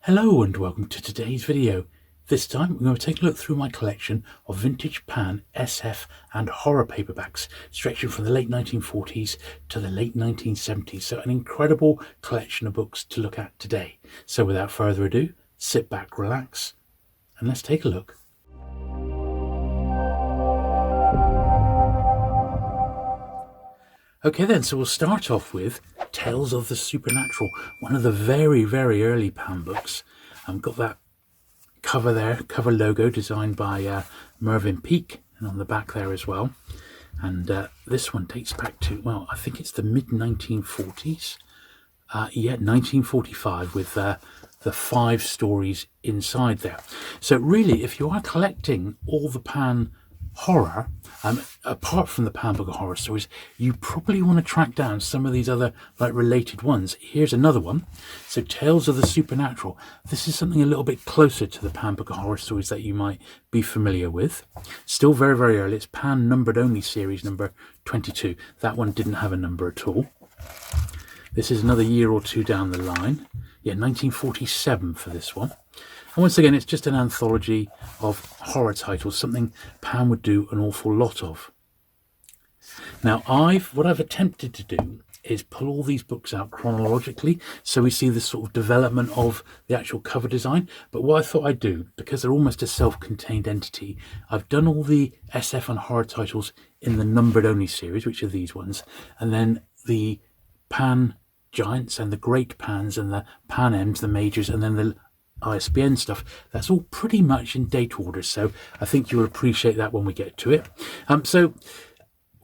Hello and welcome to today's video. This time we're going to take a look through my collection of vintage pan, SF and horror paperbacks stretching from the late 1940s to the late 1970s. So an incredible collection of books to look at today. So without further ado, sit back, relax and let's take a look. Okay then, so we'll start off with Tales of the Supernatural, one of the very, very early pan books. Got that cover there, cover logo designed by Mervyn Peake, and on the back there as well. And this one dates back to, well, I think it's the mid-1940s. 1945 with the 5 stories inside there. So really, if you are collecting all the pan horror, apart from the pan book of horror stories, you probably want to track down some of these other related ones. Here's another one. So Tales of the Supernatural. This is something a little bit closer to the pan book of horror stories that you might be familiar with. Still very, very early. It's pan numbered only series number 22. That one didn't have a number at all. This is another year or two down the line. Yeah, 1947 for this one. And once again, it's just an anthology of horror titles, something Pan would do an awful lot of. Now, what I've attempted to do is pull all these books out chronologically, so we see the sort of development of the actual cover design. But what I thought I'd do, because they're almost a self-contained entity, I've done all the SF and horror titles in the numbered only series, which are these ones, and then the Pan Giants and the Great Pans and the Pan M's, the Majors, and then the ISBN stuff, that's all pretty much in date order, so I think you'll appreciate that when we get to it. So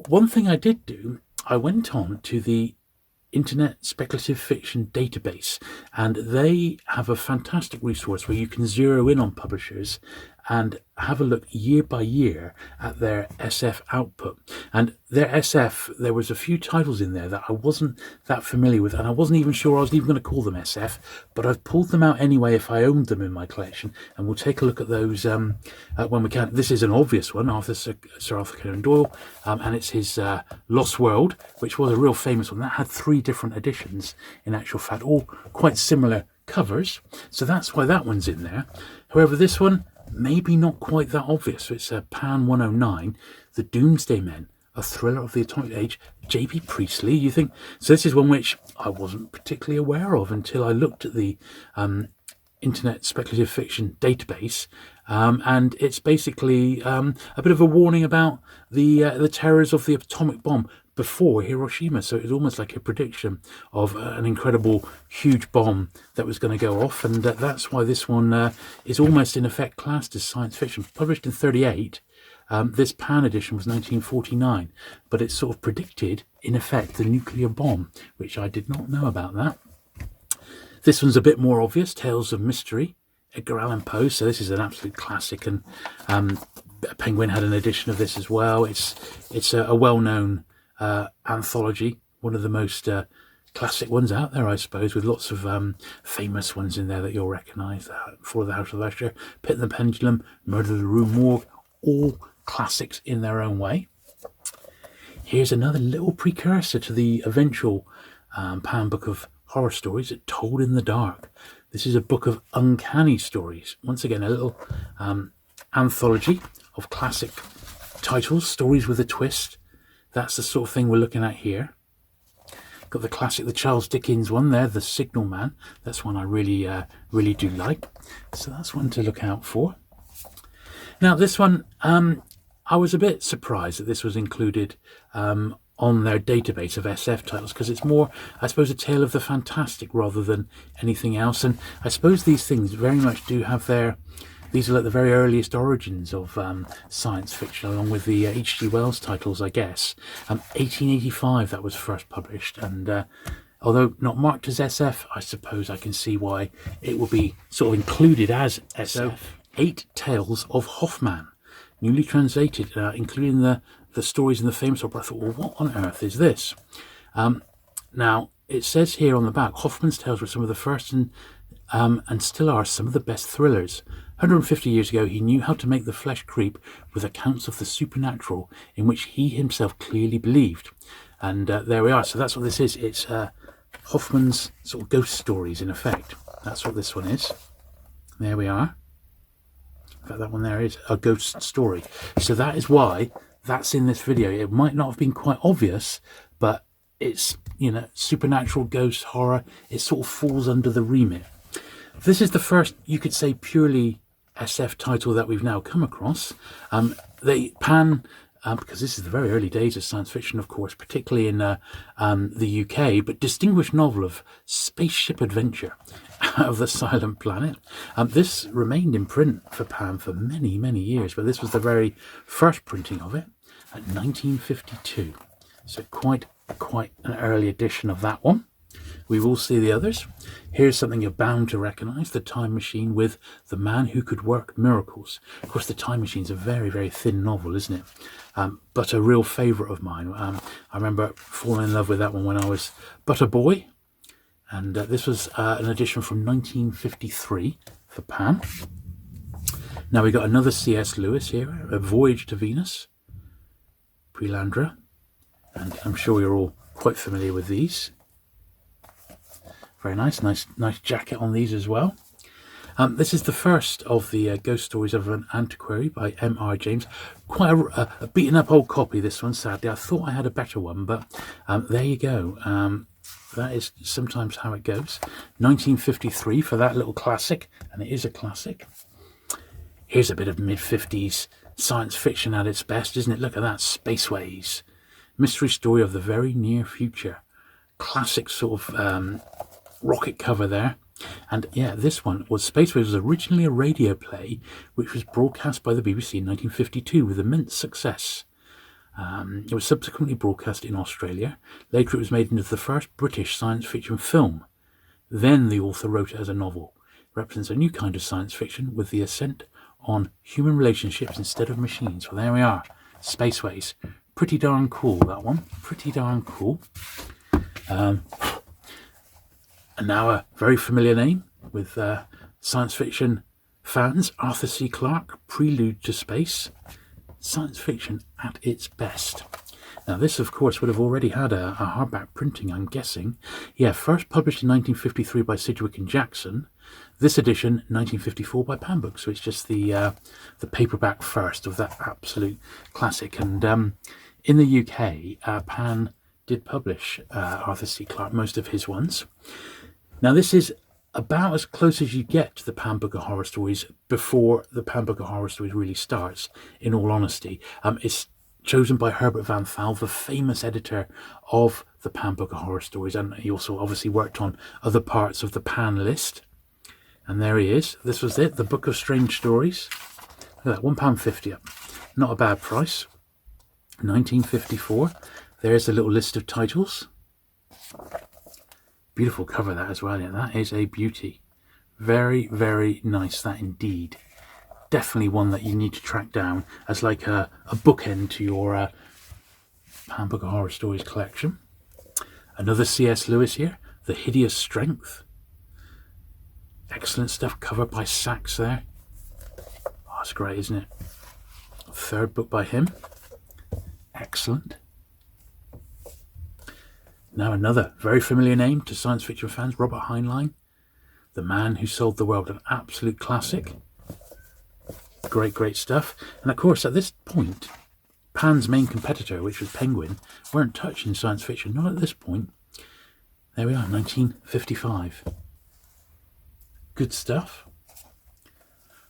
one thing I did do, I went on to the Internet Speculative Fiction database, and they have a fantastic resource where you can zero in on publishers and have a look year by year at their SF output. And their SF, there was a few titles in there that I wasn't that familiar with, and I wasn't even sure I was even going to call them SF, but I've pulled them out anyway if I owned them in my collection, and we'll take a look at those when we can. This is an obvious one, Sir Arthur Conan Doyle, and it's his Lost World, which was a real famous one. That had 3 different editions, in actual fact, all quite similar covers, so that's why that one's in there. However, this one, maybe not quite that obvious. So it's Pan 109, The Doomsday Men, a thriller of the atomic age, J.B. Priestley. You think so? This is one which I wasn't particularly aware of until I looked at the Internet Speculative Fiction database, and it's basically a bit of a warning about the terrors of the atomic bomb before Hiroshima. So it was almost like a prediction of an incredible huge bomb that was going to go off, and that's why this one is almost in effect classed as science fiction. Published in 1938, this Pan edition was 1949, but it sort of predicted in effect the nuclear bomb, which I did not know about that. This one's a bit more obvious, Tales of Mystery, Edgar Allan Poe. So this is an absolute classic, and Penguin had an edition of this as well. It's a well-known anthology, one of the most classic ones out there, I suppose, with lots of famous ones in there that you'll recognise. For the House of Usher, Pit and the Pendulum, Murder of the Rue Morgue, all classics in their own way. Here's another little precursor to the eventual Pan book of horror stories, Told in the Dark. This is a book of uncanny stories. Once again, a little anthology of classic titles, stories with a twist. That's the sort of thing we're looking at here. Got the classic, the Charles Dickens one there, The Signal Man. That's one I really do like. So that's one to look out for. Now this one, I was a bit surprised that this was included on their database of SF titles, because it's more, I suppose, a tale of the fantastic rather than anything else. And I suppose these things very much do have these are like the very earliest origins of science fiction, along with the H.G. Wells titles, I guess. 1885 that was first published, and although not marked as SF, I suppose I can see why it will be sort of included as SF. So, 8 Tales of Hoffman, newly translated, including the stories in the famous opera. I thought, well, what on earth is this? Now, it says here on the back, Hoffman's tales were some of the first and still are some of the best thrillers. 150 years ago, he knew how to make the flesh creep with accounts of the supernatural in which he himself clearly believed. And there we are. So that's what this is. It's Hoffman's sort of ghost stories, in effect. That's what this one is. There we are. In fact, that one there is a ghost story. So that is why that's in this video. It might not have been quite obvious, but it's, you know, supernatural, ghost, horror. It sort of falls under the remit. This is the first, you could say, purely SF title that we've now come across. They pan, because this is the very early days of science fiction, of course, particularly in the UK, but distinguished novel of spaceship adventure out of the Silent Planet. This remained in print for Pan for many, many years, but this was the very first printing of it at 1952. So quite an early edition of that one. We will see the others. Here's something you're bound to recognise, The Time Machine with The Man Who Could Work Miracles. Of course, The Time Machine's a very, very thin novel, isn't it? But a real favourite of mine. I remember falling in love with that one when I was but a boy. And this was an edition from 1953 for Pan. Now we got another C.S. Lewis here, A Voyage to Venus, Prelandra. And I'm sure you're all quite familiar with these. Very nice jacket on these as well. This is the first of the Ghost Stories of an Antiquary by M.R. James. Quite a beaten up old copy, this one, sadly. I thought I had a better one, but there you go. That is sometimes how it goes. 1953 for that little classic, and it is a classic. Here's a bit of mid-50s science fiction at its best, isn't it? Look at that, Spaceways. Mystery story of the very near future. Classic sort of rocket cover there. And yeah, this one was Spaceways was originally a radio play which was broadcast by the BBC in 1952 with immense success. It was subsequently broadcast in Australia. Later it was made into the first British science fiction film. Then the author wrote it as a novel. It represents a new kind of science fiction with the ascent on human relationships instead of machines. Well, there we are. Spaceways. Pretty darn cool, that one. Pretty darn cool. And now a very familiar name with science fiction fans, Arthur C. Clarke, Prelude to Space. Science fiction at its best. Now this, of course, would have already had a hardback printing, I'm guessing. Yeah, first published in 1953 by Sidgwick and Jackson. This edition, 1954 by Pan Books. So it's just the paperback first of that absolute classic. And in the UK, Pan did publish Arthur C. Clarke, most of his ones. Now this is about as close as you get to the Pan Book of Horror Stories before the Pan Book of Horror Stories really starts, in all honesty. It's chosen by Herbert van Thal, the famous editor of the Pan Book of Horror Stories, and he also obviously worked on other parts of the Pan list. And there he is. This was it, the Book of Strange Stories. Look at that, £1.50 up. Not a bad price. 1954. There's the little list of titles. Beautiful cover that as well. Yeah, that is a beauty. Very, very nice, that indeed. Definitely one that you need to track down as like a bookend to your Pan Book of Horror Stories collection. Another C.S. Lewis here, The Hideous Strength. Excellent stuff, covered by Sachs there. Oh, that's great, isn't it? Third book by him. Excellent. Now another very familiar name to science fiction fans, Robert Heinlein, The Man Who Sold the World, an absolute classic. Great, great stuff. And of course, at this point, Pan's main competitor, which was Penguin, weren't touching science fiction, not at this point. There we are, 1955. Good stuff.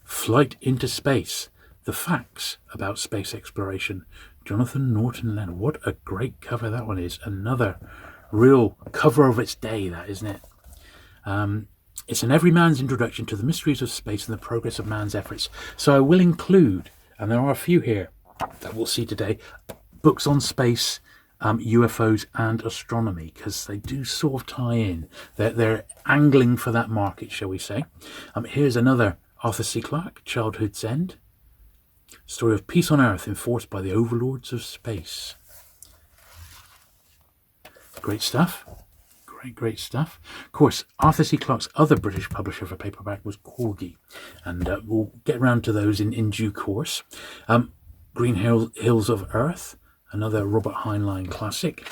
Flight into Space, The Facts About Space Exploration, Jonathan Norton Leonard. What a great cover that one is. Another real cover of its day, that, isn't it? It's an everyman's introduction to the mysteries of space and the progress of man's efforts. So I will include, and there are a few here that we'll see today, books on space, UFOs and astronomy, because they do sort of tie in. They're angling for that market, shall we say. Here's another Arthur C. Clarke, Childhood's End. Story of peace on Earth enforced by the overlords of space. Great stuff. Great stuff. Of course, Arthur C. Clarke's other British publisher for paperback was Corgi, and we'll get round to those in due course. Green Hills of Earth, another Robert Heinlein classic.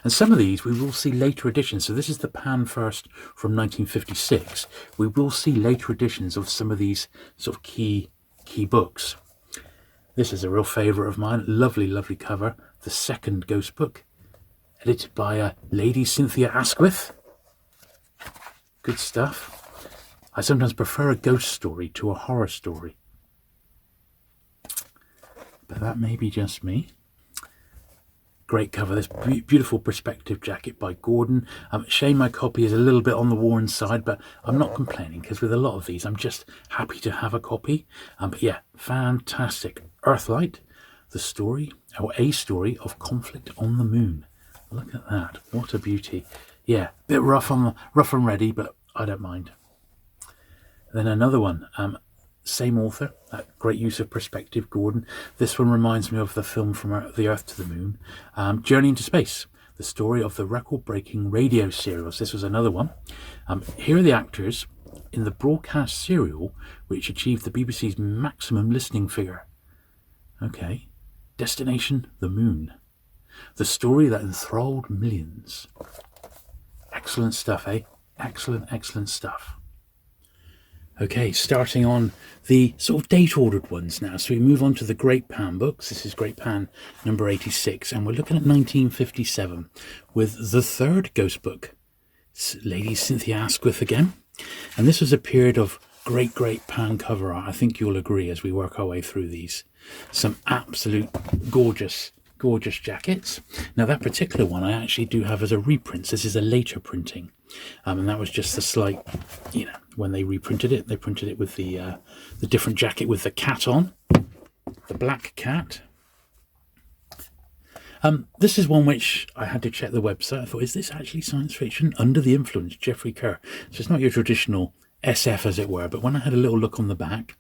And some of these we will see later editions. So this is the Pan First from 1956. We will see later editions of some of these sort of key books. This is a real favourite of mine. Lovely, lovely cover. The second Ghost book, edited by Lady Cynthia Asquith. Good stuff. I sometimes prefer a ghost story to a horror story, but that may be just me. Great cover. This beautiful perspective jacket by Gordon. Shame my copy is a little bit on the worn side, but I'm not complaining, because with a lot of these I'm just happy to have a copy. But yeah, fantastic. Earthlight, the story, or a story of conflict on the moon. Look at that. What a beauty. Yeah, bit rough and ready, but I don't mind. Then another one, same author, great use of perspective, Gordon. This one reminds me of the film From the Earth to the Moon, Journey into Space, the story of the record-breaking radio serials. This was another one. Here are the actors in the broadcast serial which achieved the BBC's maximum listening figure. Okay, Destination the Moon, the story that enthralled millions. Excellent stuff, eh? Excellent stuff. Okay, starting on the sort of date-ordered ones now. So we move on to the Great Pan books. This is Great Pan number 86, and we're looking at 1957 with the third Ghost book, Lady Cynthia Asquith again. And this was a period of great Pan cover art. I think you'll agree as we work our way through these. Some absolute gorgeous jackets. Now that particular one I actually do have as a reprint. This is a later printing, and that was just a slight, when they reprinted it, they printed it with the different jacket with the cat on, the black cat. This is one which I had to check the website. I thought, is this actually science fiction? Under the Influence, Jeffrey Kerr. So it's not your traditional SF, as it were, but when I had a little look on the back,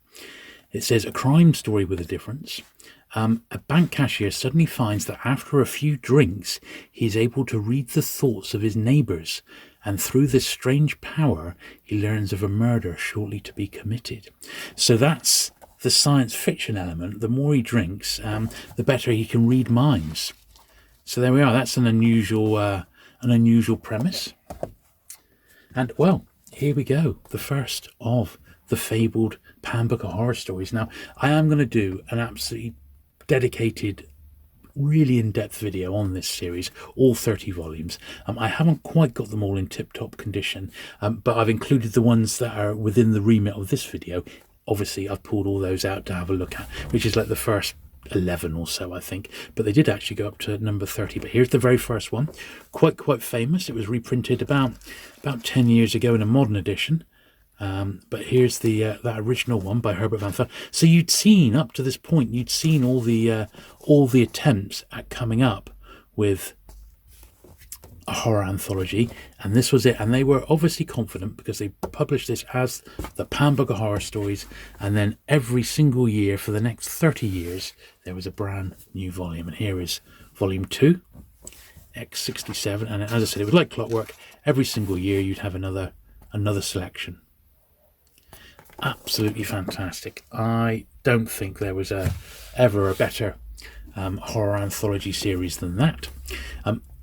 it says a crime story with a difference. A bank cashier suddenly finds that after a few drinks, he is able to read the thoughts of his neighbours, and through this strange power, he learns of a murder shortly to be committed. So that's the science fiction element. The more he drinks, the better he can read minds. So there we are. That's an unusual premise. And well, here we go. The first of the fabled Pan Book of Horror Stories. Now, I am going to do an absolutely dedicated, really in-depth video on this series, all 30 volumes. I haven't quite got them all in tip-top condition, but I've included the ones that are within the remit of this video. Obviously, I've pulled all those out to have a look at, which is like the first 11 or so, I think, but they did actually go up to number 30. But here's the very first one, quite famous. It was reprinted about 10 years ago in a modern edition. But here's the that original one by Herbert van Thal. So you'd seen up to this point, you'd seen all the attempts at coming up with a horror anthology, and this was it. And they were obviously confident because they published this as the Pan Book of Horror Stories, and then every single year for the next 30 years there was a brand new volume. And here is volume 2, X67, and as I said, it was like clockwork. Every single year you'd have another selection. Absolutely fantastic. I don't think there was ever a better horror anthology series than that.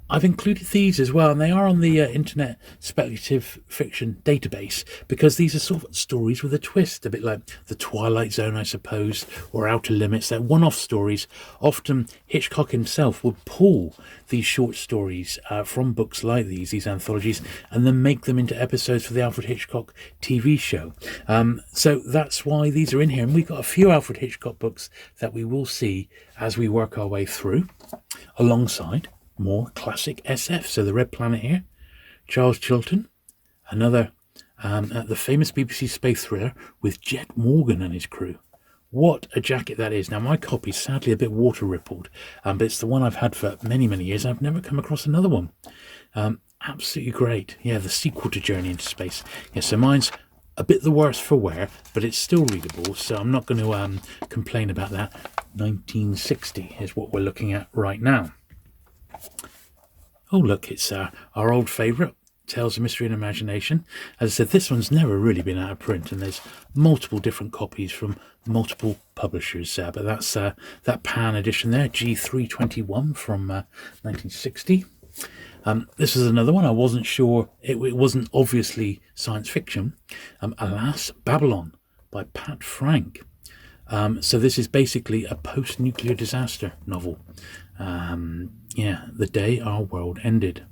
I've included these as well, and they are on the Internet Speculative Fiction database, because these are sort of stories with a twist, a bit like The Twilight Zone, I suppose, or Outer Limits. They're one-off stories. Often Hitchcock himself would pull these short stories from books like these anthologies, and then make them into episodes for the Alfred Hitchcock TV show. So that's why these are in here. And we've got a few Alfred Hitchcock books that we will see as we work our way through, alongside more classic SF. So The Red Planet here, Charles Chilton, another the famous BBC space thriller with Jet Morgan and his crew. What a jacket that is. Now my copy's sadly a bit water rippled, but it's the one I've had for many years. I've never come across another one. Absolutely great. Yeah, the sequel to Journey into Space. Yeah, so mine's a bit the worse for wear, but it's still readable, so I'm not going to complain about that. 1960 is what we're looking at right now. Oh look, it's our old favourite, Tales of Mystery and Imagination. As I said, this one's never really been out of print, and there's multiple different copies from multiple publishers. But that's that Pan edition there, G321 from 1960. This is another one. I wasn't sure. It wasn't obviously science fiction. Alas, Babylon by Pat Frank. So this is basically a post-nuclear disaster novel. The day our world ended.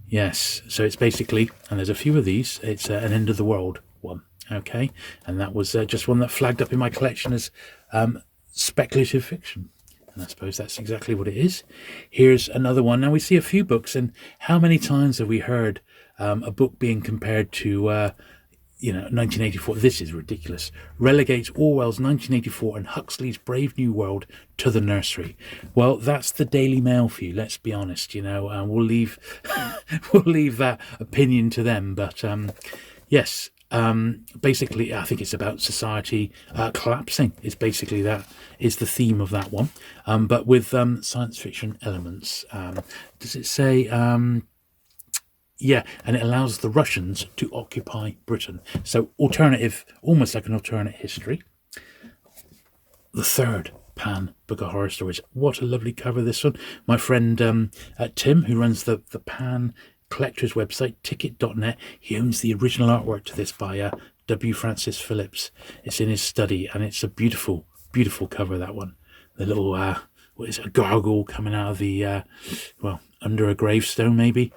Yes, so it's basically, and there's a few of these, it's an end of the world one, okay? And that was just one that flagged up in my collection as speculative fiction. And I suppose that's exactly what it is. Here's another one. Now, we see a few books, and how many times have we heard a book being compared to 1984, this is ridiculous, relegates Orwell's 1984 and Huxley's Brave New World to the nursery. Well, that's the Daily Mail for you, let's be honest, and we'll leave we'll leave that opinion to them. But yes, basically, I think it's about society collapsing. Is basically that is the theme of that one, but with science fiction elements. Does it say... Yeah, and it allows the Russians to occupy Britain. So alternative, almost like an alternate history. The third Pan book of horror stories. What a lovely cover, this one. My friend Tim, who runs the Pan collector's website, ticket.net, he owns the original artwork to this by W. Francis Phillips. It's in his study, and it's a beautiful, beautiful cover, that one. The little, what is it, a gargoyle coming out of the, under a gravestone, maybe.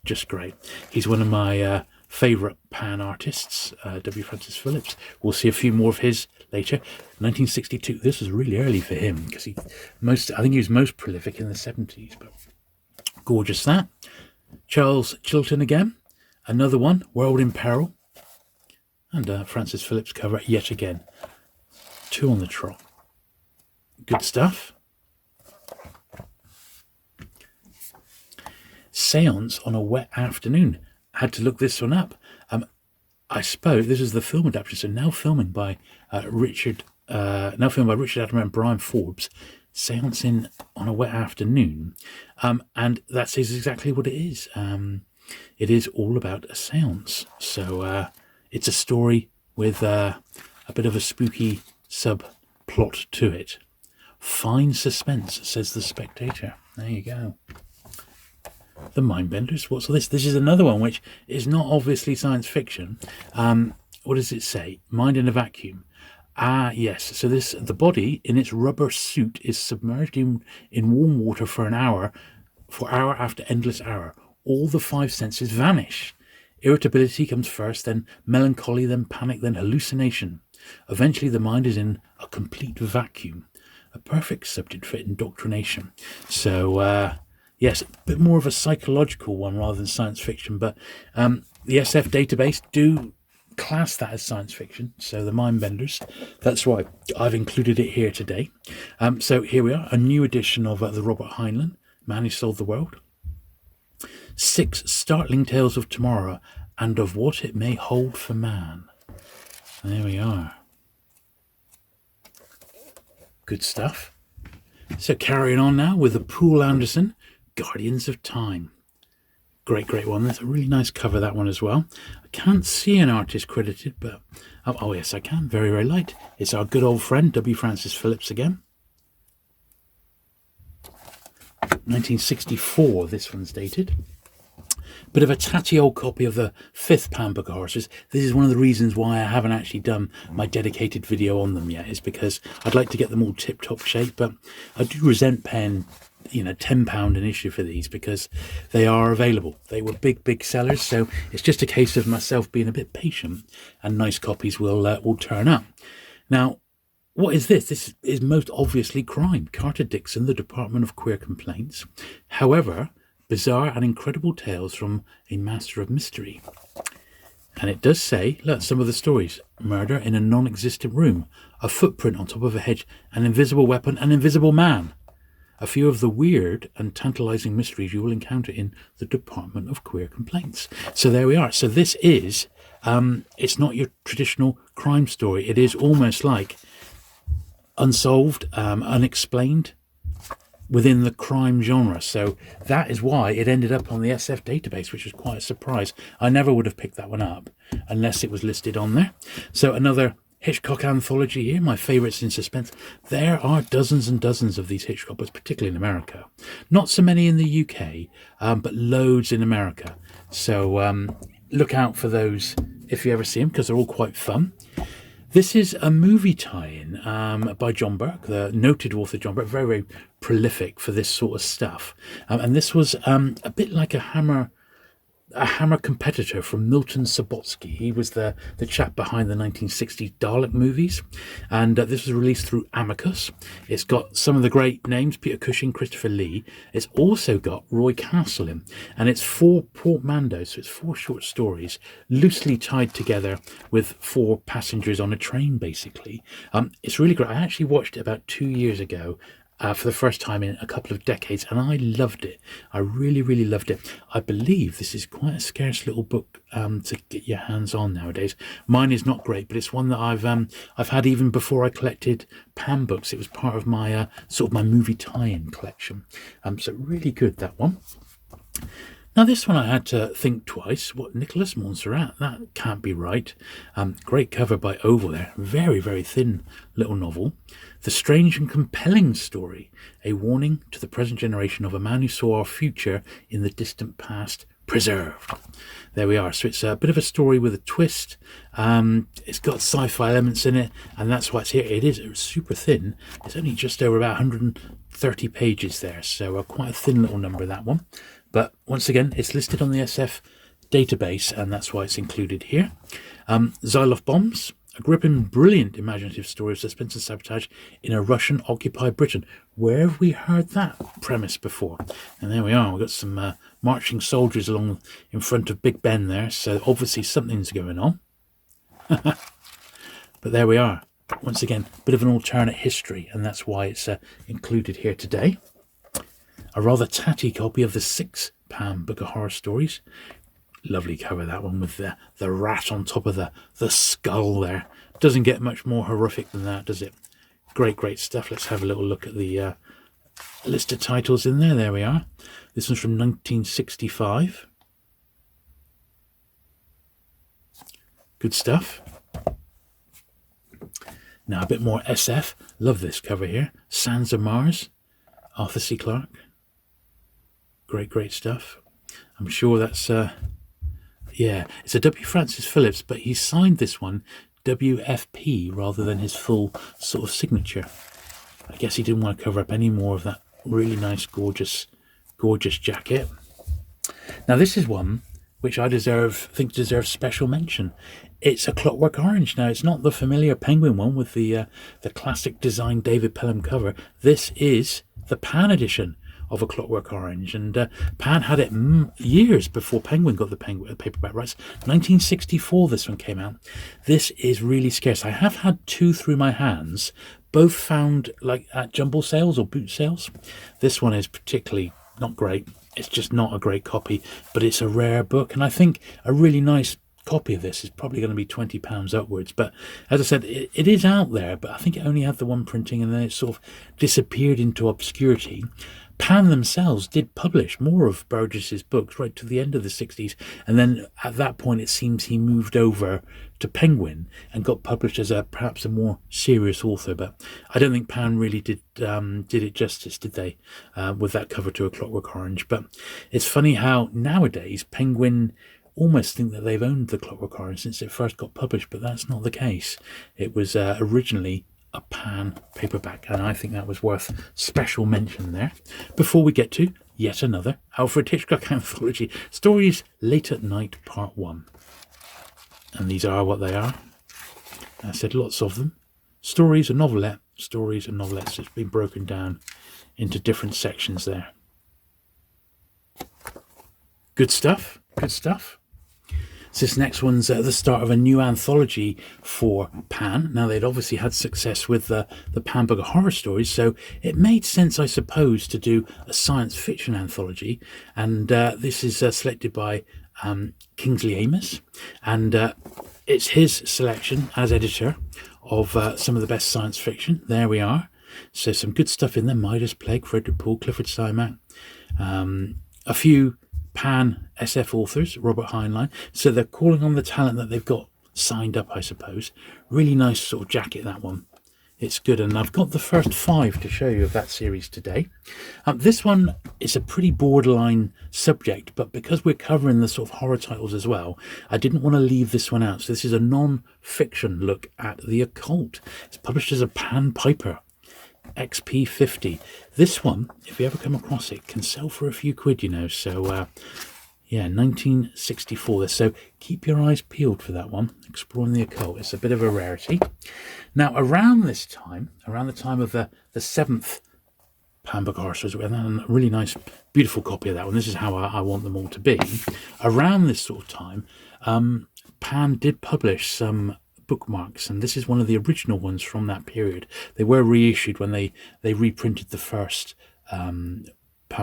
Just great. He's one of my favourite Pan artists, W. Francis Phillips. We'll see a few more of his later. 1962. This was really early for him because I think he was most prolific in the 70s. But gorgeous that. Charles Chilton again. Another one, World in Peril. And Francis Phillips cover yet again. 2 on the trot. Good stuff. Seance on a Wet Afternoon. I had to look this one up. I suppose this is the film adaptation, so now filming by Richard Adler and Brian Forbes. Seance on a Wet Afternoon, and that says exactly what it is. It is all about a seance. So it's a story with a bit of a spooky subplot to it. Fine suspense, says the Spectator. There you go. The Mindbenders. What's this? This is another one which is not obviously science fiction. What does it say? Mind in a vacuum. Yes. So the body in its rubber suit is submerged in warm water for hour after endless hour. All the 5 senses vanish. Irritability comes first, then melancholy, then panic, then hallucination. Eventually the mind is in a complete vacuum. A perfect subject for indoctrination. So, yes, a bit more of a psychological one rather than science fiction, but the SF database do class that as science fiction, so the Mindbenders. That's why I've included it here today. So here we are, a new edition of the Robert Heinlein, Man Who Sold the World. 6 startling tales of tomorrow and of what it may hold for man. There we are. Good stuff. So carrying on now with the Poole Anderson, Guardians of Time. Great one. That's a really nice cover, that one as well. I can't see an artist credited, but oh yes, I can. Very, very light. It's our good old friend W. Francis Phillips again. 1964, this one's dated. Bit of a tatty old copy of the 5th Pan Book of Horrors. This is one of the reasons why I haven't actually done my dedicated video on them yet, is because I'd like to get them all tip-top shape, but I do resent paying £10 an issue for these because they are available. They were big sellers, so it's just a case of myself being a bit patient, and nice copies will turn up. Now, what is this? This is most obviously crime. Carter Dixon, The Department of Queer Complaints. However, bizarre and incredible tales from a master of mystery. And it does say, look, some of the stories. Murder in a non-existent room, a footprint on top of a hedge, an invisible weapon, an invisible man. A few of the weird and tantalizing mysteries you will encounter in the Department of Queer Complaints. So there we are. So this is, it's not your traditional crime story. It is almost like unsolved, unexplained, within the crime genre. So that is why it ended up on the SF database, which was quite a surprise. I never would have picked that one up unless it was listed on there. So another Hitchcock anthology here, my favourites in suspense. There are dozens and dozens of these Hitchcock books, particularly in America. Not so many in the UK, but loads in America. So look out for those if you ever see them, because they're all quite fun. This is a movie tie-in by John Burke, the noted author John Burke, very, very prolific for this sort of stuff. And this was a bit like a Hammer competitor from Milton Subotsky. He was the chap behind the 1960s Dalek movies. And this was released through Amicus. It's got some of the great names, Peter Cushing, Christopher Lee. It's also got Roy Castle in. And it's 4 portmanteaus, so it's 4 short stories, loosely tied together with 4 passengers on a train, basically. It's really great. I actually watched it about 2 years ago, for the first time in a couple of decades, and I loved it. I really, really loved it. I believe this is quite a scarce little book to get your hands on nowadays. Mine is not great, but it's one that I've had even before I collected Pan books. It was part of my sort of my movie tie-in collection. So really good, that one. Now this one I had to think twice. What, Nicholas Montserrat? That can't be right. Great cover by Oval there. Very, very thin little novel. The Strange and Compelling Story. A warning to the present generation of a man who saw our future in the distant past preserved. There we are. So it's a bit of a story with a twist. It's got sci-fi elements in it, and that's why it's here. It is super thin. It's only just over about 130 pages there. So quite a thin little number, that one. But once again, it's listed on the SF database, and that's why it's included here. Xylof Bombs, a gripping, brilliant imaginative story of suspense and sabotage in a Russian-occupied Britain. Where have we heard that premise before? And there we are. We've got some marching soldiers along in front of Big Ben there, so obviously something's going on. But there we are. Once again, a bit of an alternate history, and that's why it's included here today. A rather tatty copy of the 6 Pan Book of Horror Stories. Lovely cover, that one, with the rat on top of the skull there. Doesn't get much more horrific than that, does it? Great, great stuff. Let's have a little look at the list of titles in there. There we are. This one's from 1965. Good stuff. Now a bit more SF. Love this cover here. Sands of Mars. Arthur C. Clarke. Great, great stuff. I'm sure that's, yeah, it's a W. Francis Phillips, but he signed this one WFP rather than his full sort of signature. I guess he didn't want to cover up any more of that really nice, gorgeous, gorgeous jacket. Now this is one which I think deserves special mention. It's a Clockwork Orange. Now it's not the familiar Penguin one with the classic design David Pelham cover. This is the Pan edition of A Clockwork Orange, and Pan had it years before Penguin got the paperback rights. 1964 this one came out. This is really scarce. I have had 2 through my hands, both found like at jumble sales or boot sales. This one is particularly not great. It's just not a great copy, but it's a rare book, and I think a really nice copy of this is probably going to be £20 upwards. But as I said, it is out there, but I think it only had the one printing, and then it sort of disappeared into obscurity. Pan themselves did publish more of Burgess's books right to the end of the 60s, and then at that point it seems he moved over to Penguin and got published as perhaps a more serious author. But I don't think Pan really did it justice, did they, with that cover to A Clockwork Orange. But it's funny how nowadays Penguin almost think that they've owned the Clockwork Orange since it first got published, but that's not the case. It was originally a Pan paperback, and I think that was worth special mention there. Before we get to yet another Alfred Hitchcock anthology, Stories Late at Night Part 1. And these are what they are. I said lots of them. Stories and novelette. Stories and novelettes. It's been broken down into different sections there. Good stuff. Good stuff. So this next one's the start of a new anthology for Pan. Now, they'd obviously had success with the Pan Book of Horror Stories, so it made sense, I suppose, to do a science fiction anthology. And this is selected by Kingsley Amis, and it's his selection as editor of some of the best science fiction. There we are. So some good stuff in there. Midas Plague, Frederik Pohl, Clifford Simak, a few Pan SF authors, Robert Heinlein. So they're calling on the talent that they've got signed up, I suppose. Really nice sort of jacket, that one. It's good, and I've got the first 5 to show you of that series today. This one is a pretty borderline subject, but because we're covering the sort of horror titles as well, I didn't want to leave this one out. So this is a non-fiction look at the occult. It's published as a Pan Piper, XP50. This one, if you ever come across it, can sell for a few quid, you know. So, yeah, 1964. So keep your eyes peeled for that one. Exploring the occult. It's a bit of a rarity. Now, around this time, around the time of the 7th Pan Book Horror Stories, we had a really nice, beautiful copy of that one. This is how I want them all to be. Around this sort of time, Pan did publish some bookmarks, and this is one of the original ones from that period. They were reissued when they reprinted the first Pan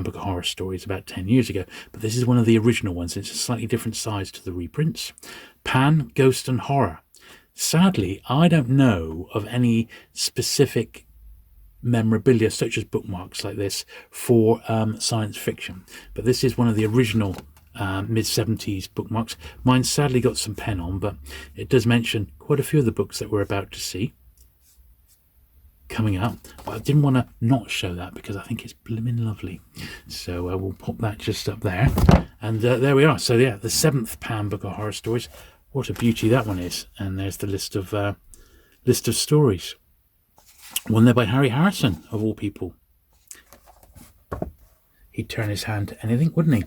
Book Horror Stories about 10 years ago, but this is one of the original ones. It's a slightly different size to the reprints. Pan, Ghost and Horror. Sadly, I don't know of any specific memorabilia such as bookmarks like this for science fiction, but this is one of the original mid-70s bookmarks. Mine sadly got some pen on, but it does mention quite a few of the books that we're about to see coming up, but I didn't want to not show that because I think it's blimmin' lovely. So we'll pop that just up there, and there we are. So yeah, the 7th Pan Book of Horror Stories. What a beauty that one is. And there's the list of stories. One there by Harry Harrison, of all people. He'd turn his hand to anything, wouldn't he?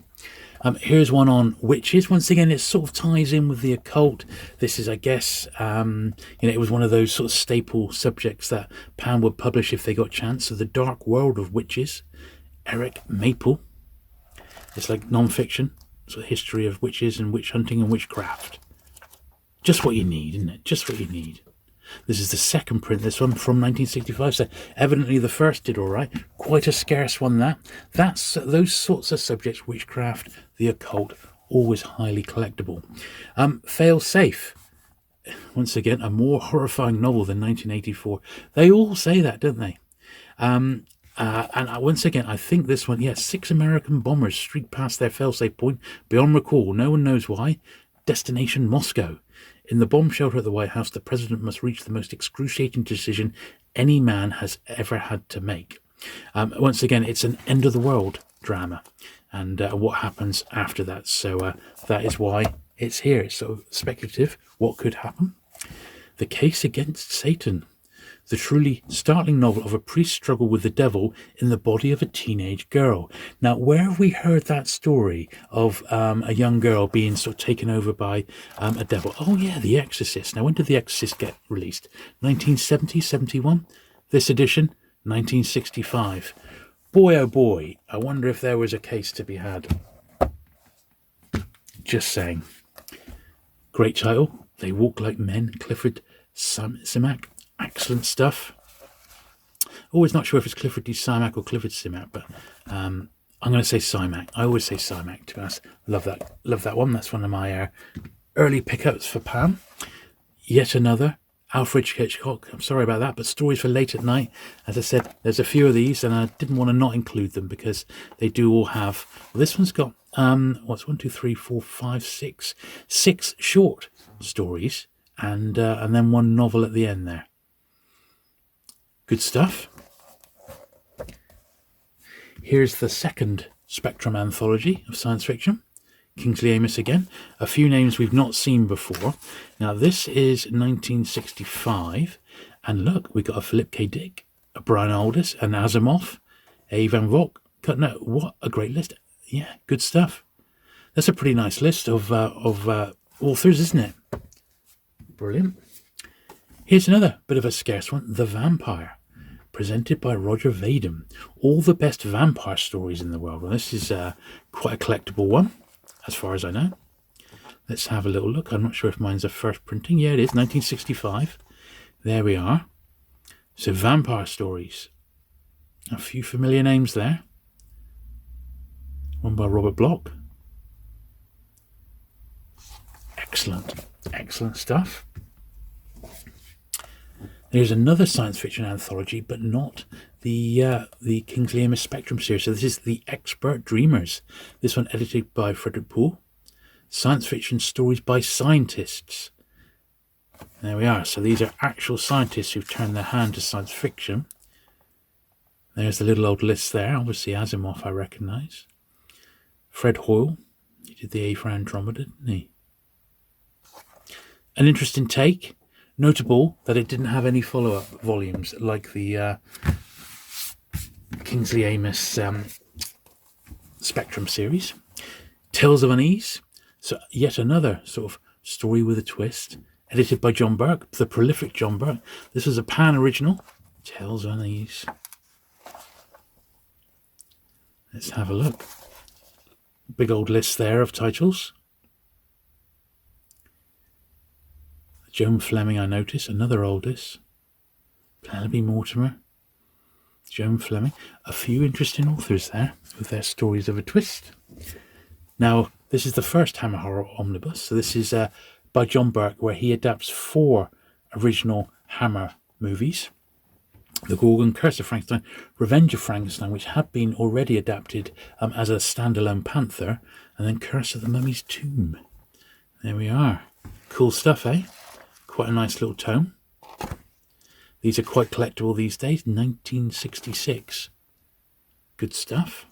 Here's one on witches. Once again, it sort of ties in with the occult. This is, I guess, it was one of those sort of staple subjects that Pan would publish if they got a chance. So The Dark World of Witches, Eric Maple. It's like non-fiction, sort of history of witches and witch hunting and witchcraft. Just what you need, isn't it? Just what you need. This is the second print, this one from 1965, so evidently the first did all right. Quite a scarce one, that. That's those sorts of subjects, witchcraft, the occult, always highly collectible. Fail Safe. Once again, a more horrifying novel than 1984. They all say that, don't they? And once again, I think this one, 6 American bombers streak past their fail-safe point beyond recall. No one knows why. Destination Moscow. In the bomb shelter at the White House, the president must reach the most excruciating decision any man has ever had to make. Once again, it's an end-of-the-world drama, and what happens after that. So that is why it's here. It's sort of speculative. What could happen? The Case Against Satan. The truly startling novel of a priest's struggle with the devil in the body of a teenage girl. Now, where have we heard that story of a young girl being sort of taken over by a devil? Oh, yeah, The Exorcist. Now, when did The Exorcist get released? 1970, 71? This edition, 1965. Boy, oh boy, I wonder if there was a case to be had. Just saying. Great title. They Walk Like Men, Clifford Simak. Excellent stuff. Always not sure if it's Clifford D. Simak or Clifford Simak, but I'm going to say Simak. I always say Simak, to be honest. Love that one. That's one of my early pickups for Pan. Yet another Alfred Hitchcock. I'm sorry about that, but Stories for Late at Night. As I said, there's a few of these, and I didn't want to not include them because they do all have. Well, this one's got what's 1, 2, 3, 4, 5, 6 short stories, and then one novel at the end there. Good stuff. Here's the second Spectrum anthology of science fiction. Kingsley Amis again. A few names we've not seen before. Now, this is 1965. And look, we've got a Philip K. Dick, a Brian Aldiss, an Asimov, a Van Vogt. No, what a great list. Yeah, good stuff. That's a pretty nice list of authors, isn't it? Brilliant. Here's another bit of a scarce one, The Vampire, presented by Roger Vaden. All the best vampire stories in the world. Well, this is quite a collectible one, as far as I know. Let's have a little look. I'm not sure if mine's a first printing. Yeah, it is, 1965. There we are. So, vampire stories. A few familiar names there. One by Robert Bloch. Excellent. Excellent stuff. There's another science fiction anthology, but not the Kingsley Amis Spectrum series. So this is The Expert Dreamers. This one edited by Frederik Pohl. Science fiction stories by scientists. There we are. So these are actual scientists who've turned their hand to science fiction. There's the little old list there. Obviously Asimov I recognise. Fred Hoyle. He did the A for Andromeda, didn't he? An interesting take. Notable that it didn't have any follow-up volumes like the Kingsley Amis Spectrum series. Tales of Unease. So yet another sort of story with a twist. Edited by John Burke, the prolific John Burke. This was a Pan original. Tales of Unease. Let's have a look. Big old list there of titles. Joan Fleming, I notice, another oldest. Penelope Mortimer. Joan Fleming. A few interesting authors there with their stories of a twist. Now, this is the first Hammer Horror Omnibus. So this is by John Burke, where he adapts 4 original Hammer movies. The Gorgon, Curse of Frankenstein, Revenge of Frankenstein, which had been already adapted as a standalone Panther, and then Curse of the Mummy's Tomb. There we are. Cool stuff, eh? Quite a nice little tome. These are quite collectible these days. 1966. Good stuff.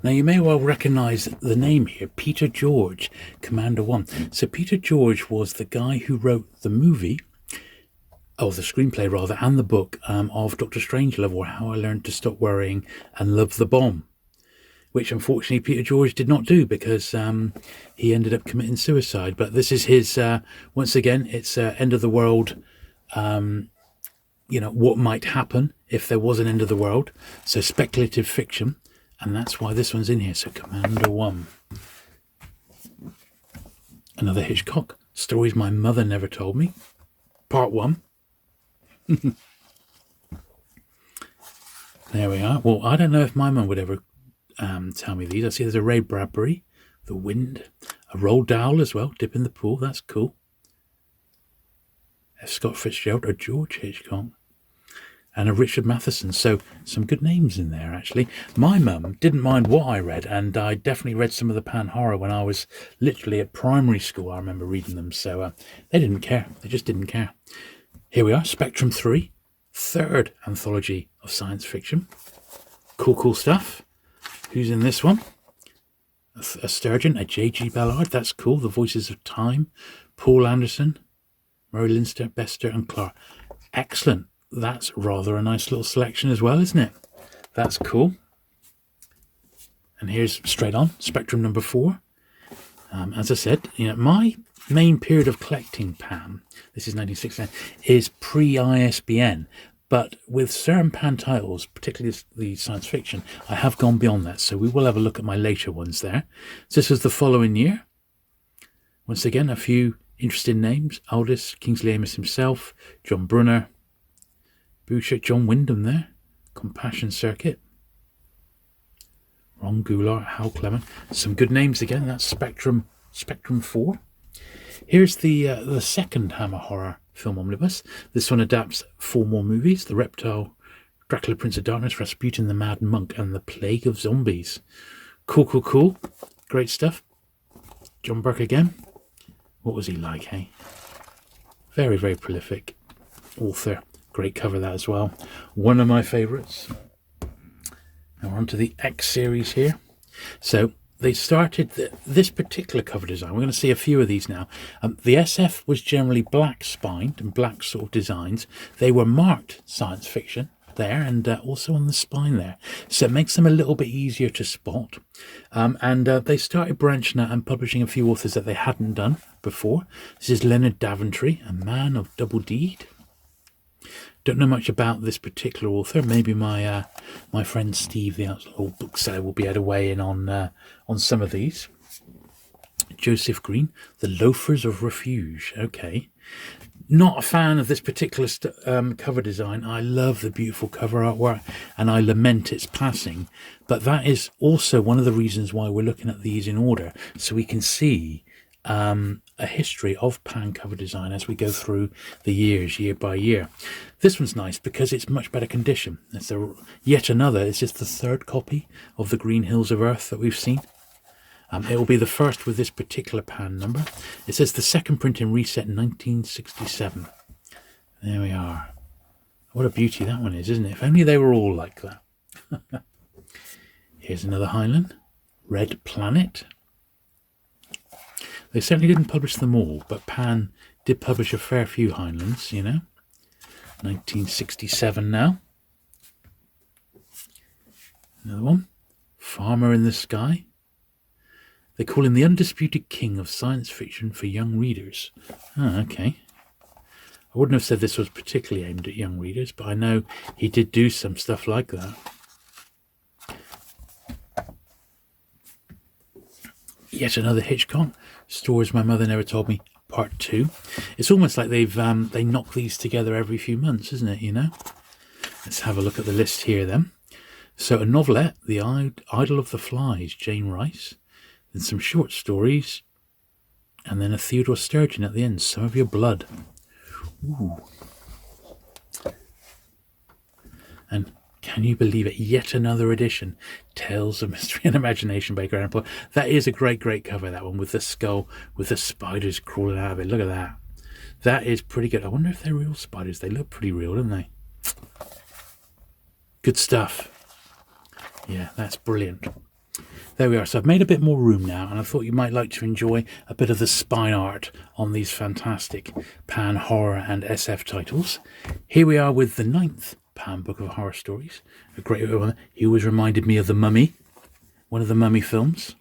Now you may well recognise the name here, Peter George, Commander 1. So Peter George was the guy who wrote the movie, the screenplay rather, and the book of Dr. Strangelove, or How I Learned to Stop Worrying and Love the Bomb, which unfortunately Peter George did not do because he ended up committing suicide. But this is his, once again, it's end of the world, what might happen if there was an end of the world. So speculative fiction. And that's why this one's in here. So Commander 1. Another Hitchcock. Stories My Mother Never Told Me. Part 1. There we are. Well, I don't know if my mum would ever tell me these. I see there's a Ray Bradbury. The Wind. A Roald Dahl as well. Dip in the Pool. That's cool. A Scott Fitzgerald. A George Hitchcock. And a Richard Matheson. So some good names in there, actually. My mum didn't mind what I read, and I definitely read some of the Pan Horror when I was literally at primary school. I remember reading them, so they didn't care. They just didn't care. Here we are, Spectrum 3, 3rd anthology of science fiction. Cool stuff. Who's in this one? A Sturgeon, a J.G. Ballard. That's cool. The Voices of Time. Paul Anderson, Murray Leinster, Bester, and Clarke. Excellent. That's rather a nice little selection as well, isn't it? That's cool. And here's straight on, Spectrum number 4. As I said, my main period of collecting Pan, this is 1969, is pre-ISBN. But with certain Pan titles, particularly the science fiction, I have gone beyond that. So we will have a look at my later ones there. So this was the following year. Once again, a few interesting names. Aldous, Kingsley Amis himself, John Brunner, Boucher, John Wyndham there. Compassion Circuit. Ron Goulart, Hal Clement. Some good names again. That's Spectrum 4. Here's the second Hammer Horror film omnibus. This one adapts 4 more movies. The Reptile, Dracula, Prince of Darkness, Rasputin, The Mad Monk, and The Plague of Zombies. Cool. Great stuff. John Burke again. What was he like, hey? Very, very prolific author. Great cover, that as well. One of my favourites. Now we're on to the X series here. So they started this particular cover design. We're going to see a few of these now. The SF was generally black spined and black sort of designs. They were marked science fiction there and also on the spine there. So it makes them a little bit easier to spot. And they started branching out and publishing a few authors that they hadn't done before. This is Leonard Daventry, a man of double deed. Don't know much about this particular author. Maybe my my friend Steve, the old bookseller, will be able to weigh in on some of these. Joseph Green, The Loafers of Refuge. Okay. Not a fan of this particular cover design. I love the beautiful cover artwork and I lament its passing. But that is also one of the reasons why we're looking at these in order, so we can see a history of pan cover design as we go through the years, year by year. This one's nice because it's much better condition. It's yet another, it's just the third copy of the Green Hills of Earth that we've seen. It will be the first with this particular pan number. It says the second print in reset 1967. There we are. What a beauty that one is, isn't it? If only they were all like that. Here's another Heinlein, Red Planet. They certainly didn't publish them all, but Pan did publish a fair few Heinleins, you know. 1967 now. Another one, Farmer in the Sky. They call him the undisputed king of science fiction for young readers. Ah, okay. I wouldn't have said this was particularly aimed at young readers, but I know he did do some stuff like that. Yet another Hitchcock, Stories My Mother Never Told Me, Part 2. It's almost like they knock these together every few months, isn't it, you know? Let's have a look at the list here then. So a novelette, The Idol of the Flies, Jane Rice. Then some short stories. And then a Theodore Sturgeon at the end, Some of Your Blood. Ooh. And can you believe it? Yet another edition, Tales of Mystery and Imagination by Graham Poe. That is a great, great cover, that one, with the skull, with the spiders crawling out of it. Look at that. That is pretty good. I wonder if they're real spiders. They look pretty real, don't they? Good stuff. Yeah, that's brilliant. There we are. So I've made a bit more room now, and I thought you might like to enjoy a bit of the spine art on these fantastic Pan horror and SF titles. Here we are with the 9th Pan Book of Horror Stories. A great one. He always reminded me of The Mummy, one of the Mummy films.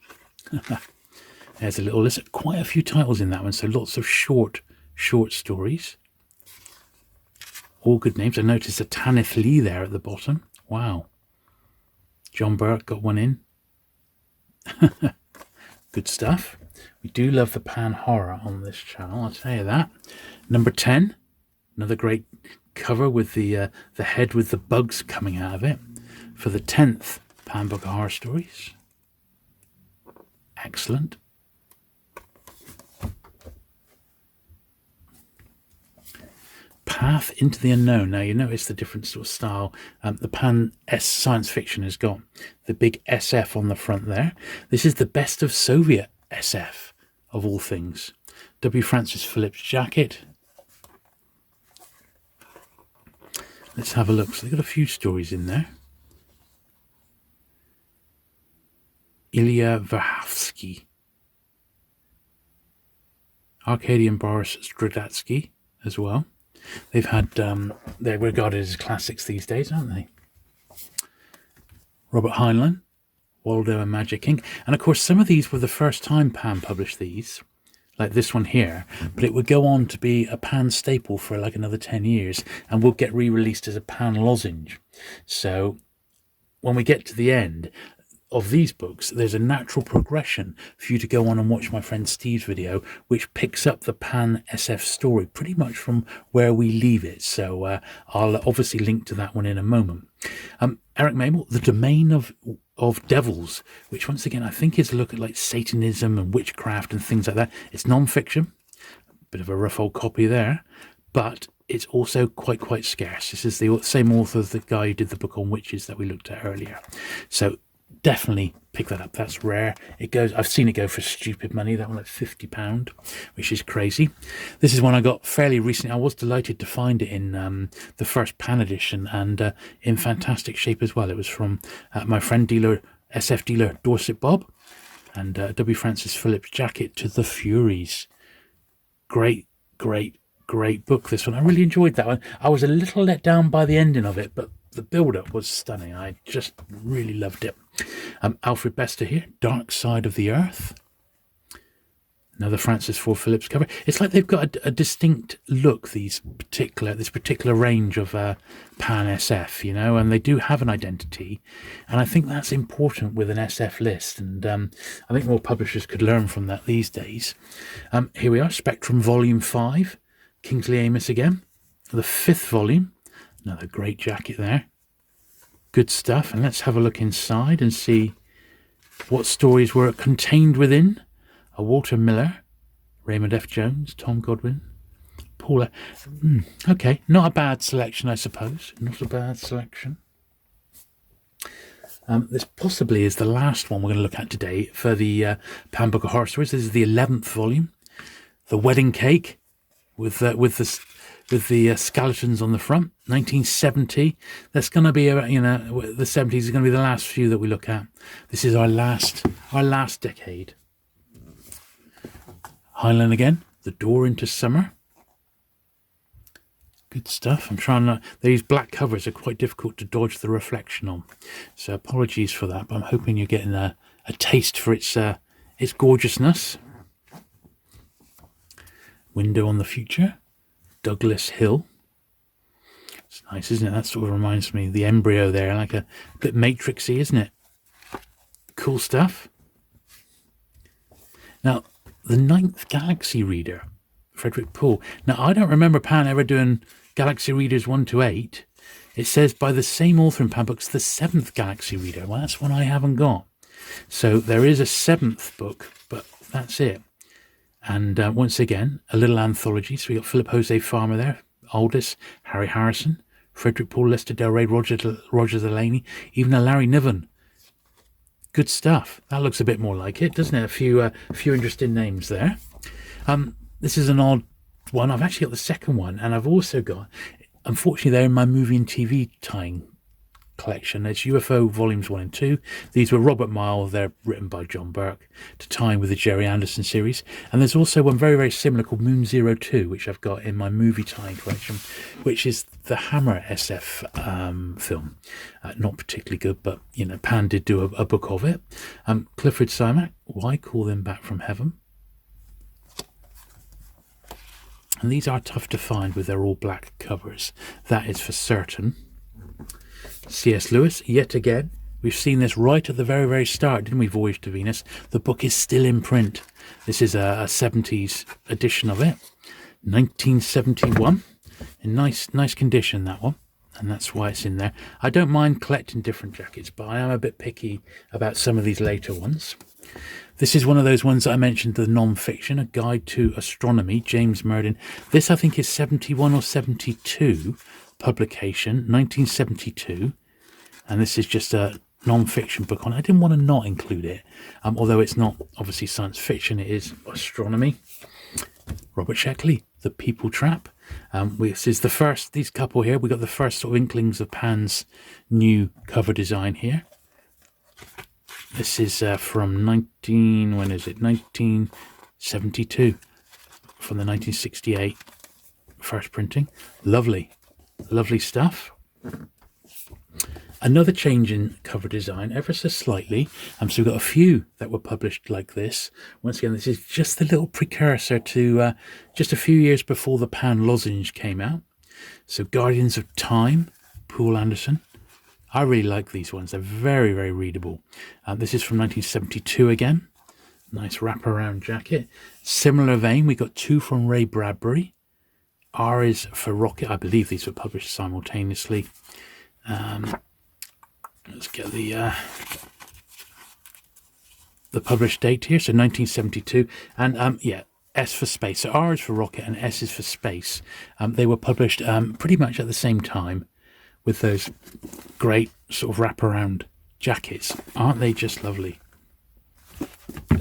There's a little list. Quite a few titles in that one, so lots of short stories. All good names. I noticed a Tanith Lee there at the bottom. Wow. John Burke got one in. Good stuff. We do love the Pan horror on this channel, I'll tell you that. Number 10, another great cover with the head with the bugs coming out of it for the 10th Pan Book of Horror Stories. Excellent. Path into the Unknown. Now you notice the different sort of style. The Pan science fiction has got the big SF on the front there. This is the best of Soviet SF of all things. W. Francis Phillips jacket. Let's have a look. So they've got a few stories in there. Ilya Verhavsky. Arkady and Boris Stradatsky as well. They've had, they're regarded as classics these days, aren't they? Robert Heinlein, Waldo and Magic Inc. And of course, some of these were the first time Pan published these, like this one here, but it would go on to be a Pan staple for like another 10 years and will get re-released as a Pan lozenge. So when we get to the end of these books, there's a natural progression for you to go on and watch my friend Steve's video, which picks up the Pan SF story pretty much from where we leave it. So I'll obviously link to that one in a moment. Eric Mabel, The Domain of Devils, which once again I think is a look at like Satanism and witchcraft and things like that. It's non-fiction, bit of a rough old copy there, but it's also quite scarce. This is the same author as the guy who did the book on witches that we looked at earlier. So definitely pick that up. That's rare. It goes, I've seen it go for stupid money. That one like £50, which is crazy. This is one I got fairly recently. I was delighted to find it in the first Pan edition and in fantastic shape as well. It was from my friend dealer, SF dealer Dorset Bob, and W. Francis Phillips jacket to the Furies. Great book, this one. I really enjoyed that one. I was a little let down by the ending of it, but the build-up was stunning. I just really loved it. Alfred Bester here, Dark Side of the Earth. Another Francis Ford Phillips cover. It's like they've got a distinct look, this particular range of Pan SF, you know, and they do have an identity. And I think that's important with an SF list. And I think more publishers could learn from that these days. Here we are, Spectrum Volume 5, Kingsley Amis again. The 5th volume. Another great jacket there. Good stuff. And let's have a look inside and see what stories were contained within. A Walter Miller, Raymond F. Jones, Tom Godwin, Paula. Okay, not a bad selection, I suppose. Not a bad selection. This possibly is the last one we're going to look at today for the Pan Book of Horror Stories. This is the 11th volume, The Wedding Cake, with the skeletons on the front. 1970. That's going to be the 70s is going to be the last few that we look at. This is our last decade. Heinlein again. The Door into Summer. Good stuff. I'm trying to... These black covers are quite difficult to dodge the reflection on. So apologies for that, but I'm hoping you're getting a taste for its gorgeousness. Window on the Future. Douglas Hill. It's nice, isn't it? That sort of reminds me of the embryo there, like a bit matrixy, isn't it? Cool stuff. Now, the 9th Galaxy Reader, Frederik Pohl. Now, I don't remember Pan ever doing Galaxy Readers 1 to 8. It says by the same author in Pan Books, the 7th Galaxy Reader. Well, that's one I haven't got. So there is a 7th book, but that's it. And once again, a little anthology. So we got Philip Jose Farmer there, Aldous, Harry Harrison, Frederik Pohl, Lester Del Rey, Roger Delaney, even a Larry Niven. Good stuff. That looks a bit more like it, doesn't it? A few interesting names there. This is an odd one. I've actually got the second one, and I've also got, unfortunately, they're in my movie and TV tying collection. It's UFO volumes 1 and 2. These were Robert Mile. They're written by John Burke to tie in with the Jerry Anderson series. And there's also one very, very similar called Moon 02, which I've got in my movie tying collection, which is the Hammer SF film. Not particularly good, but Pan did do a book of it. Clifford Simak, Why Call Them Back from Heaven? And these are tough to find with their all black covers. That is for certain. C.S. Lewis, yet again. We've seen this right at the very, very start, didn't we? Voyage to Venus. The book is still in print. This is a 70s edition of it. 1971. In nice condition, that one. And that's why it's in there. I don't mind collecting different jackets, but I am a bit picky about some of these later ones. This is one of those ones that I mentioned, the non-fiction, A Guide to Astronomy, James Murden. This, I think, is 71 or 72 publication, 1972. And this is just a non-fiction book on it. I didn't want to not include it, although it's not obviously science fiction, it is astronomy. Robert Sheckley, The People Trap. This is the first, these couple here, we got the first sort of inklings of Pan's new cover design here. This is from 1972, from the 1968 first printing. Lovely stuff. Another change in cover design, ever so slightly. So we've got a few that were published like this. Once again, this is just a little precursor to just a few years before the Pan lozenge came out. So Guardians of Time, Poul Anderson. I really like these ones. They're very, very readable. This is from 1972 again. Nice wraparound jacket. Similar vein, we got 2 from Ray Bradbury. R is for Rocket. I believe these were published simultaneously. Let's get the published date here. So 1972. And yeah, S for space. So R is for Rocket and S is for space. They were published pretty much at the same time, with those great sort of wraparound jackets. Aren't they just lovely?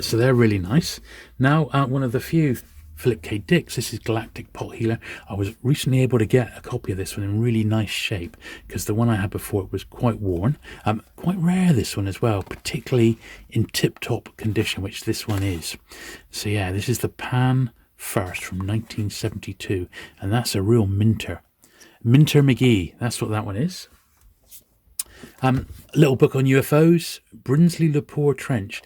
So they're really nice. Now, one of the few Philip K. Dick's. This is Galactic Pot Healer. I was recently able to get a copy of this one in really nice shape, because the one I had before was quite worn. Quite rare, this one as well, particularly in tip-top condition, which this one is. So yeah, this is the Pan First from 1972, and that's a real minter. Minter McGee, that's what that one is. A little book on UFOs, Brinsley Lepore Trench.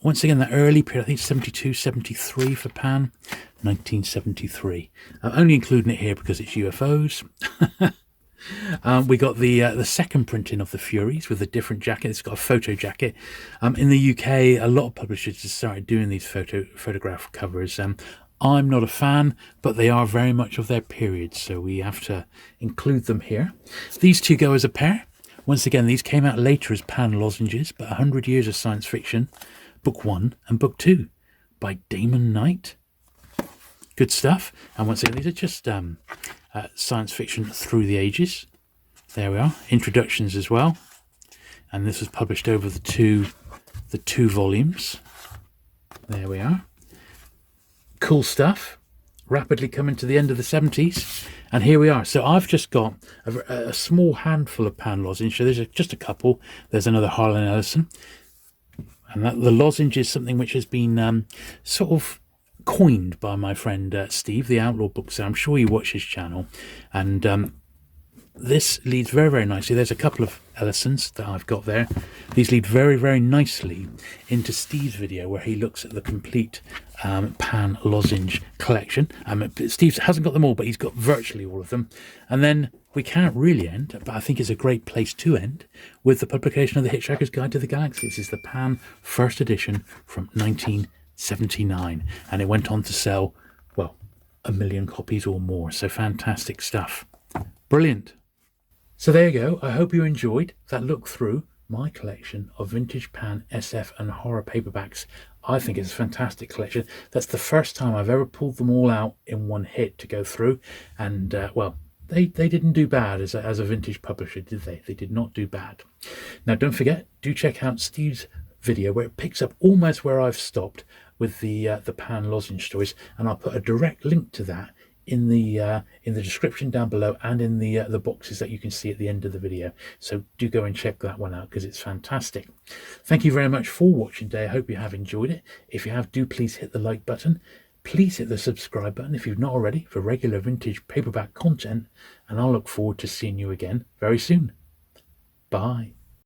Once again, that early period, I think 72, 73 for Pan, 1973. I'm only including it here because it's UFOs. We got the second printing of the Furies with a different jacket. It's got a photo jacket. In the UK, a lot of publishers just started doing these photograph covers. I'm not a fan, but they are very much of their period, so we have to include them here. These two go as a pair. Once again, these came out later as Pan lozenges, but 100 Years of Science Fiction, Book 1 and Book 2 by Damon Knight. Good stuff. And once again, these are just science fiction through the ages. There we are. Introductions as well. And this was published over the two volumes. There we are. Cool stuff. Rapidly coming to the end of the 70s. And here we are. So I've just got a small handful of pan lozenge. So there's just a couple. There's another Harlan Ellison. And the lozenge is something which has been sort of coined by my friend Steve, the Outlaw Bookseller. I'm sure you watch his channel. And this leads very, very nicely. There's a couple of Ellisons that I've got there. These lead very, very nicely into Steve's video where he looks at the complete pan lozenge collection. Steve hasn't got them all, but he's got virtually all of them. And then we can't really end, but I think it's a great place to end, with the publication of The Hitchhiker's Guide to the Galaxy. This is the Pan first edition from 1979, and it went on to sell, well, 1 million copies or more. So fantastic stuff. Brilliant. So there you go. I hope you enjoyed that look through my collection of vintage pan, SF and horror paperbacks. I think it's a fantastic collection. That's the first time I've ever pulled them all out in one hit to go through. And, well, they didn't do bad as a vintage publisher, did they? They did not do bad. Now, don't forget, do check out Steve's video where it picks up almost where I've stopped with the pan lozenge stories. And I'll put a direct link to that in the description down below and in the boxes that you can see at the end of the video. So do go and check that one out because it's fantastic. Thank you very much for watching today. I hope you have enjoyed it. If you have, do please hit the like button. Please hit the subscribe button if you've not already for regular vintage paperback content, and I'll look forward to seeing you again very soon. Bye.